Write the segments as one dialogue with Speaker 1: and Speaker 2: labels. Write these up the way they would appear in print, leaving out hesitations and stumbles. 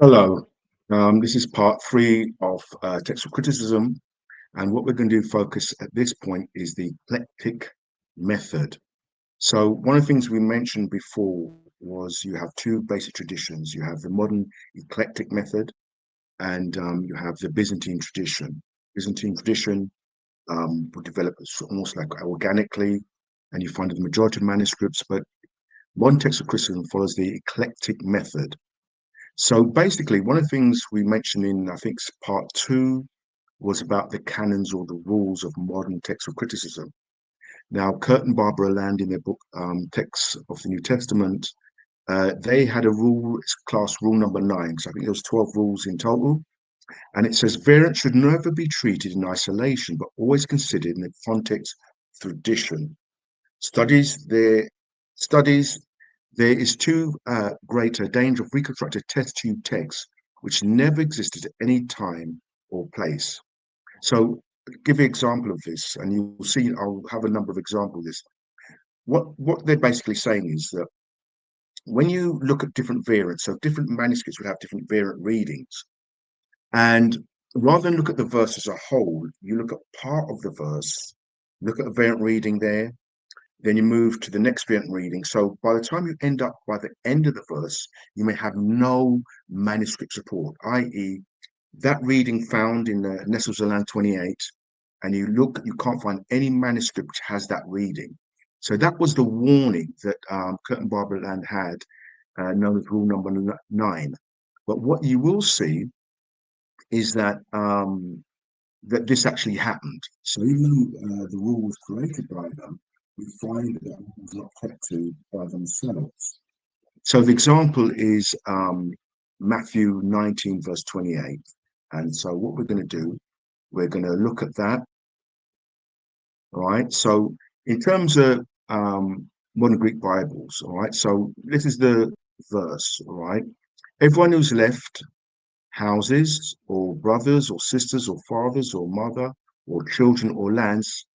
Speaker 1: Hello, this is part three of textual criticism, and what we're going to do focus at this point is the eclectic method. So one of the things we mentioned before was you have two basic traditions. You have the modern eclectic method, and you have the Byzantine tradition. Byzantine tradition was developed almost like organically, and you find the majority of manuscripts, but modern textual criticism follows the eclectic method. So basically, one of the things we mentioned in, I think, part two was about the canons or the rules of modern textual criticism. Now, Kurt and Barbara Land, in their book Texts of the New Testament, they had a rule, it's class rule number 9. So I think there was 12 rules in total. And it says variants should never be treated in isolation, but always considered in the context of tradition. Studies there studies there is too great a danger of reconstructed test tube texts which never existed at any time or place. So give you an example of this, and you'll see I'll have a number of examples of this. What they're basically saying is that when you look at different variants, so different manuscripts would have different variant readings. And rather than look at the verse as a whole, you look at part of the verse, look at a variant reading there, then you move to the next variant reading. So by the time you end up by the end of the verse, you may have no manuscript support, i.e., that reading found in the Nestle-Zerland 28, and you look, you can't find any manuscript which has that reading. So that was the warning that Kurt and Barbara Land had, known as rule number 9. But what you will see is that that this actually happened. So even though the rule was created by them, we find that it was not kept to by themselves. So the example is Matthew 19, verse 28. And so what we're going to do, we're going to look at that. All right. So in terms of modern Greek Bibles, all right. So this is the verse, all right. Everyone who's left houses or brothers or sisters or fathers or mother or children or lands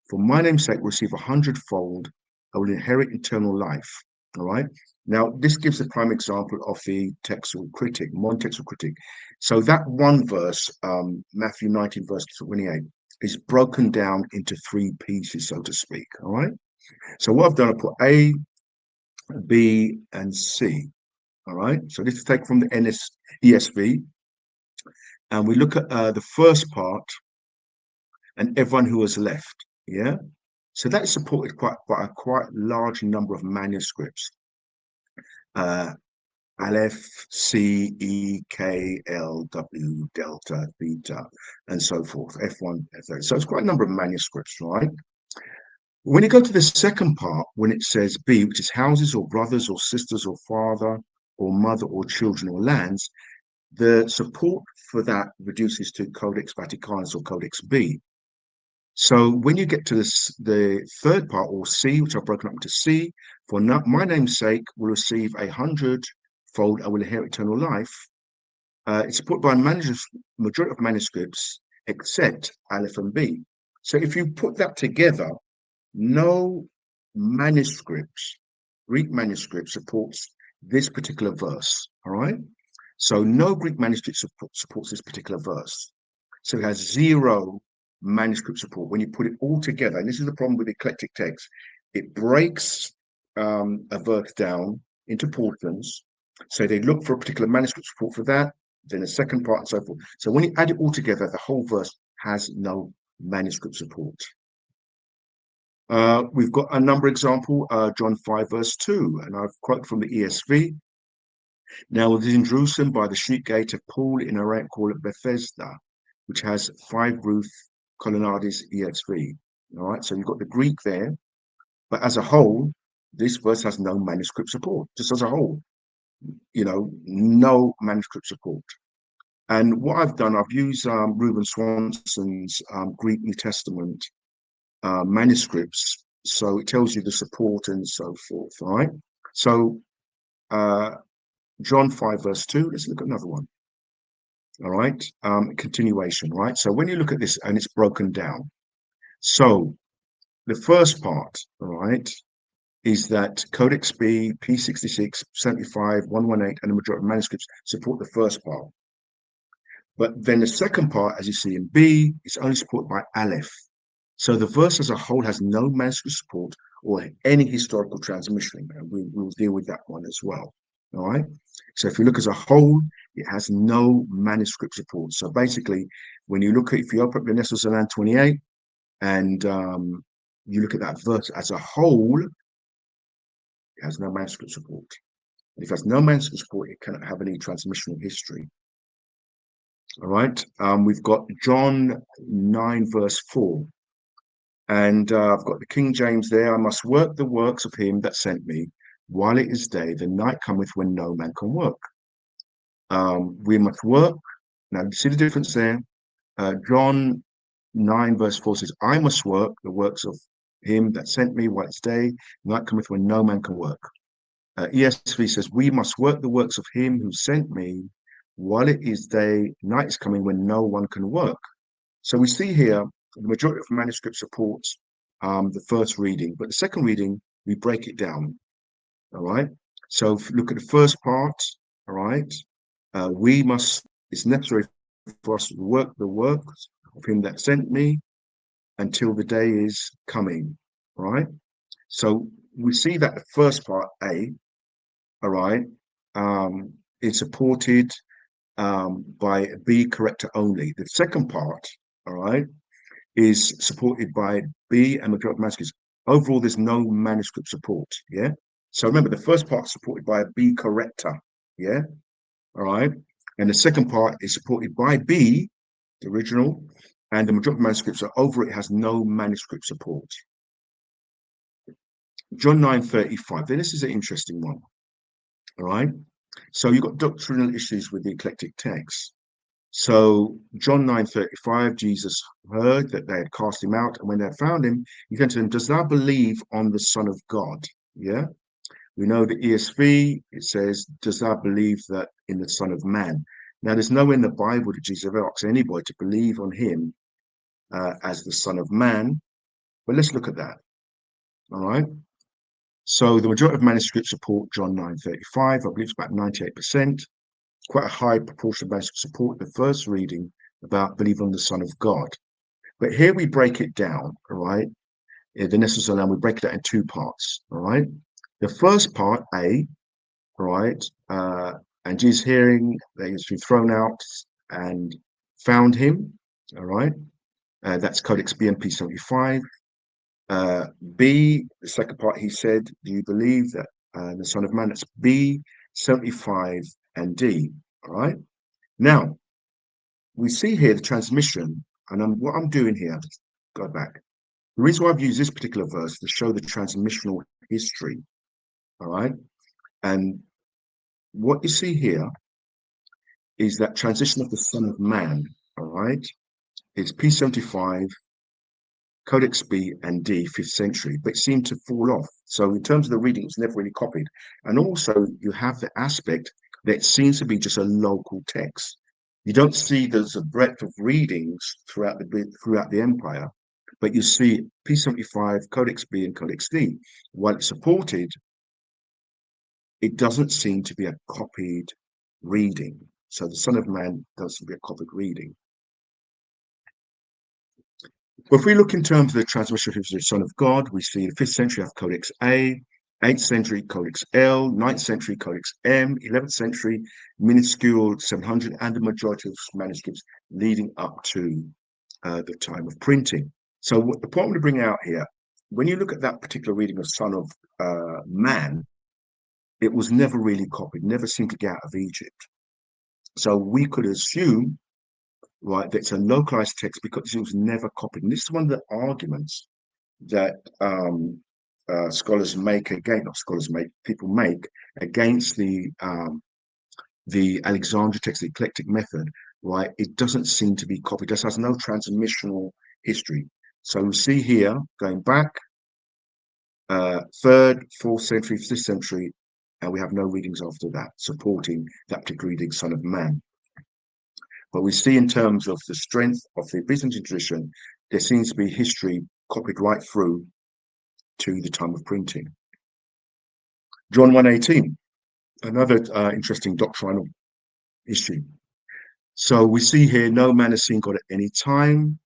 Speaker 1: for my name's sake, receive 100-fold. I will inherit eternal life. All right. Now, this gives a prime example of the textual critic, modern-textual critic. So that one verse, Matthew 19, verse 28, is broken down into three pieces, so to speak. All right. So what I've done, I put A, B, and C. All right. So this is taken from the ESV, and we look at the first part and everyone who has left. Yeah. So that is supported by a quite large number of manuscripts. Uh, Aleph, C, E, K, L, W, Delta, Beta, and so forth, F1, F8. So it's quite a number of manuscripts, right? When you go to the second part, when it says B, which is houses or brothers or sisters or father or mother or children or lands, the support for that reduces to Codex Vaticanus or Codex B. So when you get to the third part, or C, which I've broken up into C, for my name's sake, will receive 100-fold, I will inherit eternal life. It's supported by majority of manuscripts, except Aleph and B. So if you put that together, no manuscript, Greek manuscript, supports this particular verse. All right. So no Greek manuscript supports this particular verse. So it has zero manuscript support. When you put it all together, and this is the problem with eclectic text, it breaks a verse down into portions. So they look for a particular manuscript support for that, then a second part, and so forth. So when you add it all together, the whole verse has no manuscript support. We've got a number example, John 5, verse 2, and I've quoted from the ESV. Now, it is in Jerusalem by the sheep gate of Paul in a rank called Bethesda, which has 5 roof colonnades ESV. All right, so you've got the Greek there, but as a whole, this verse has no manuscript support, just as a whole, no manuscript support. And what I've done, I've used Reuben Swanson's Greek New Testament manuscripts. So it tells you the support and so forth. All right. So John 5, verse 2, let's look at another one. All right. Continuation, right? So when you look at this and it's broken down. So the first part, all right, is that Codex B, P66, 75, 118, and the majority of manuscripts support the first part. But then the second part, as you see in B, is only supported by Aleph. So the verse as a whole has no manuscript support or any historical transmission, and we'll deal with that one as well. All right. So if you look as a whole, it has no manuscript support. So basically, when you look at, if you open up the Nestle Zolan 28 and you look at that verse as a whole, it has no manuscript support. If it has no manuscript support, it cannot have any transmissional history. All right. We've got John 9, verse 4. And I've got the King James there. I must work the works of him that sent me while it is day. The night cometh when no man can work. We must work. Now, you see the difference there? John 9, verse 4 says, I must work the works of him that sent me while it's day. Night cometh when no man can work. ESV says, we must work the works of him who sent me while it is day. Night is coming when no one can work. So we see here the majority of manuscript supports the first reading, but the second reading, we break it down. All right. So if you look at the first part, all right, it's necessary for us to work the works of him that sent me until the day is coming. All right. So we see that the first part, A, all right, is supported by B corrector only. The second part, all right, is supported by B and majority of manuscripts. Overall, there's no manuscript support. Yeah. So remember, the first part is supported by a B corrector. Yeah. All right. And the second part is supported by B, the original, and the majority of manuscripts are over it has no manuscript support. John 9:35. Then this is an interesting one. All right. So you've got doctrinal issues with the eclectic text. So John 9:35, Jesus heard that they had cast him out, and when they had found him, he said to them, does thou believe on the Son of God? Yeah. We know the ESV, it says, does thou believe that in the Son of Man? Now, there's nowhere in the Bible that Jesus ever asks anybody to believe on him as the Son of Man. But let's look at that. All right. So the majority of manuscripts support John 9:35. I believe it's about 98%. Quite a high proportion of manuscripts support the first reading about believe on the Son of God. But here we break it down, all right? The Nestle Zolan, we break it down in two parts, all right? The first part, A, all right, and Jesus hearing that he was thrown out and found him, all right? That's Codex BMP 75. B, the second part, he said, do you believe that the Son of Man? That's B, 75, and D, all right? Now, we see here the transmission, and what I'm doing here, go back. The reason why I've used this particular verse to show the transmissional history, all right? And what you see here is that transition of the Son of Man, all right? It's P75, Codex B and D, 5th century, but it seemed to fall off. So in terms of the reading, it's never really copied. And also you have the aspect that it seems to be just a local text. You don't see there's a breadth of readings throughout the empire, but you see P75, Codex B, and Codex D. While it's supported, it doesn't seem to be a copied reading. So the Son of Man doesn't be a copied reading. But if we look in terms of the transmission of the Son of God, we see the 5th century have Codex A, 8th century Codex L, 9th century Codex M, 11th century minuscule 700, and the majority of manuscripts leading up to the time of printing. So what the point I'm going to bring out here, when you look at that particular reading of Son of Man, it was never really copied, never seemed to get out of Egypt. So we could assume, right, that it's a localized text because it was never copied. And this is one of the arguments that scholars make against, not scholars make, people make against the Alexandria text, the eclectic method, right? It doesn't seem to be copied. This has no transmissional history. So we see here, going back, 3rd, 4th century, 5th century, and we have no readings after that supporting that particular reading, Son of Man. But we see in terms of the strength of the Byzantine tradition, there seems to be history copied right through to the time of printing. John 1:18, another interesting doctrinal issue. So we see here, no man has seen God at any time,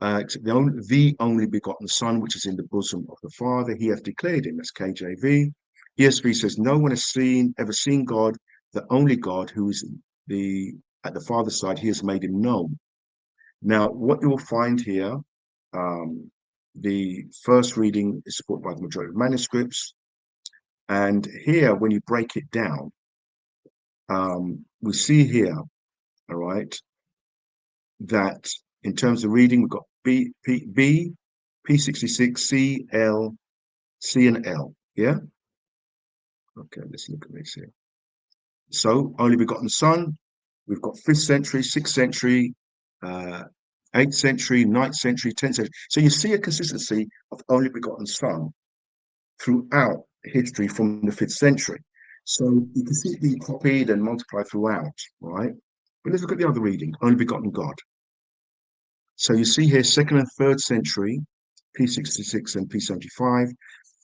Speaker 1: except the only begotten Son, which is in the bosom of the Father. He hath declared him. That's KJV. ESV says, no one has ever seen God, the only God who is at the Father's side. He has made him known. Now, what you will find here, the first reading is supported by the majority of manuscripts. And here, when you break it down, we see here, all right, that in terms of reading, we've got P66, C, L, C, and L. Yeah? Okay, let's look at this here. So, only begotten Son, we've got 5th century, 6th century, 8th century, 9th century, 10th century. So you see a consistency of only begotten Son throughout history from the 5th century. So you can see it being copied and multiplied throughout, right? But let's look at the other reading, only begotten God. So you see here 2nd and 3rd century, P66 and P75,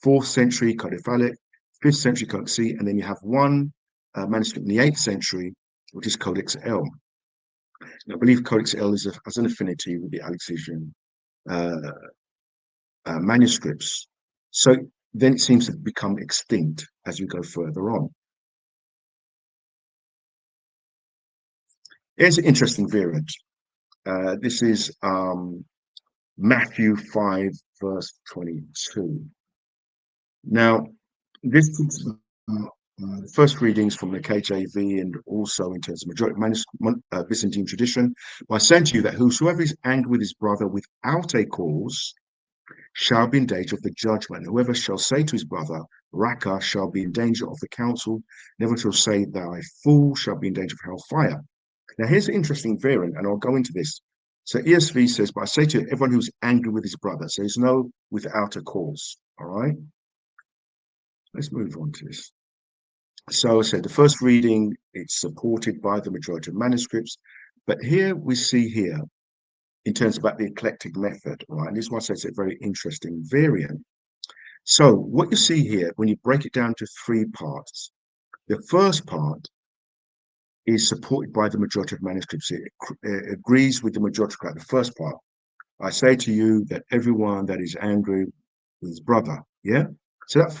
Speaker 1: 4th century Codiphalic, 5th century Codex C, and then you have one manuscript in the 8th century, which is Codex L. Now, I believe Codex L has an affinity with the Alexandrian manuscripts. So then it seems to become extinct as we go further on. Here's an interesting variant. This is Matthew 5, verse 22. Now, this is first readings from the KJV and also in terms of majority Byzantine tradition, by saying to you that whosoever is angry with his brother without a cause shall be in danger of the judgment. Whoever shall say to his brother, Raka, shall be in danger of the council. Never shall say, thou a fool, shall be in danger of hellfire. Now, here's an interesting variant, and I'll go into this. So ESV says, but I say to everyone who's angry with his brother. So there's no without a cause. All right. Let's move on to this. So I said the first reading, it's supported by the majority of manuscripts. But here we see here, in terms about the eclectic method, right? And this is why I say it's a very interesting variant. So what you see here, when you break it down to 3 parts, the first part is supported by the majority of manuscripts. It agrees with the majority of the first part. I say to you that everyone that is angry with his brother, yeah? So that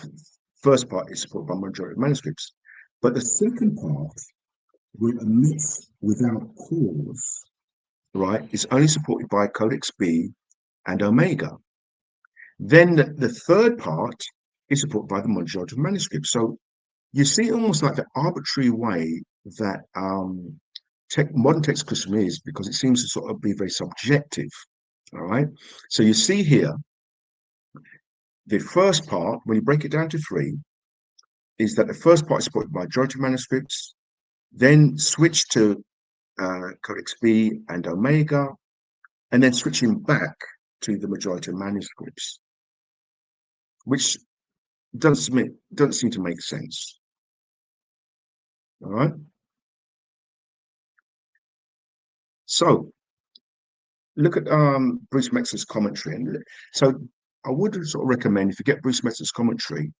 Speaker 1: first part is supported by majority of manuscripts. But the second part, with admits without cause, right, is only supported by Codex B and Omega. Then the third part is supported by the majority of manuscripts. So you see almost like the arbitrary way that modern text criticism is, because it seems to sort of be very subjective. All right. So you see here, the first part, when you break it down to 3, is that the first part is supported by majority of manuscripts, then switch to Codex B and Omega, and then switching back to the majority of manuscripts, which doesn't seem to make sense. All right. So look at Bruce Metzler's commentary, and so I would sort of recommend, if you get Bruce Metzler's commentary,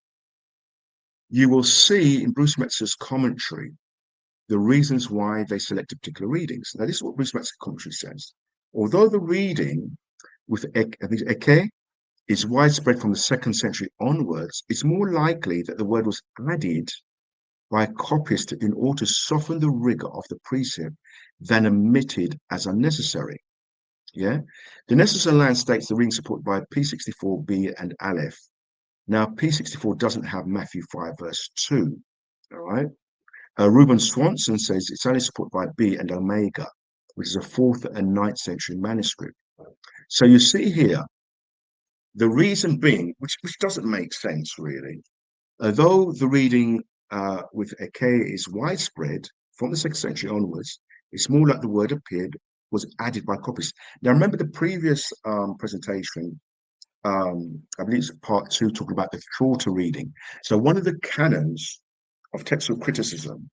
Speaker 1: you will see in Bruce Metzler's commentary the reasons why they selected particular readings. Now, this is what Bruce Metzler's commentary says. Although the reading with Eke is widespread from the 2nd century onwards, it's more likely that the word was added by a copyist in order to soften the rigor of the precept than omitted as unnecessary. Yeah, the necessary land states the reading supported by P64B and Aleph. Now, P64 doesn't have Matthew 5, verse 2. All right. Reuben Swanson says it's only supported by B and Omega, which is a 4th and 9th century manuscript. So you see here, the reason being, which doesn't make sense really, although the reading with Eke is widespread from the 6th century onwards, it's more like the word appeared was added by copies. Now, remember the previous presentation, I believe it's part 2, talking about the shorter reading. So one of the canons of textual criticism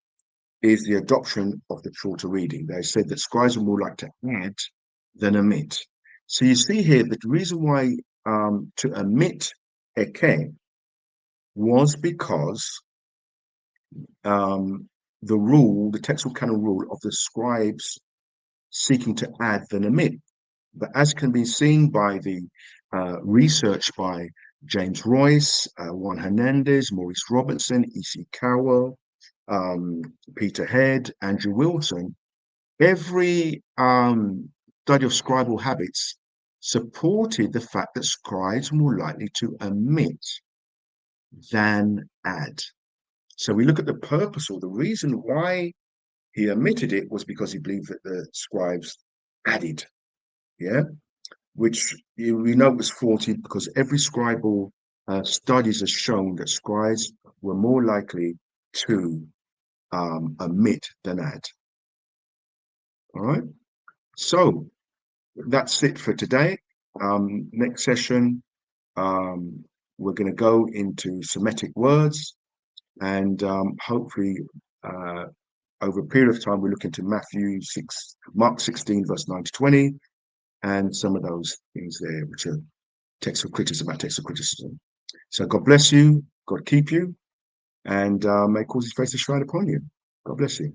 Speaker 1: is the adoption of the shorter reading. They said that scribes are more like to add than omit. So you see here that the reason why to omit Eke was because the rule, the textual canon rule of the scribes seeking to add than omit. But as can be seen by the research by James Royce, Juan Hernandez, Maurice Robertson, E.C. Cowell, Peter Head, Andrew Wilson, every study of scribal habits supported the fact that scribes were more likely to omit than add. So we look at the purpose or the reason why he omitted it was because he believed that the scribes added, yeah, which we know was faulty because every scribal studies has shown that scribes were more likely to omit than add. All right, so that's it for today. Next session, we're going to go into Semitic words, and hopefully over a period of time, we look into Mark 16, verse 9 to 20, and some of those things there, which are textual criticism, about textual criticism. So God bless you, God keep you, and may cause his face to shine upon you. God bless you.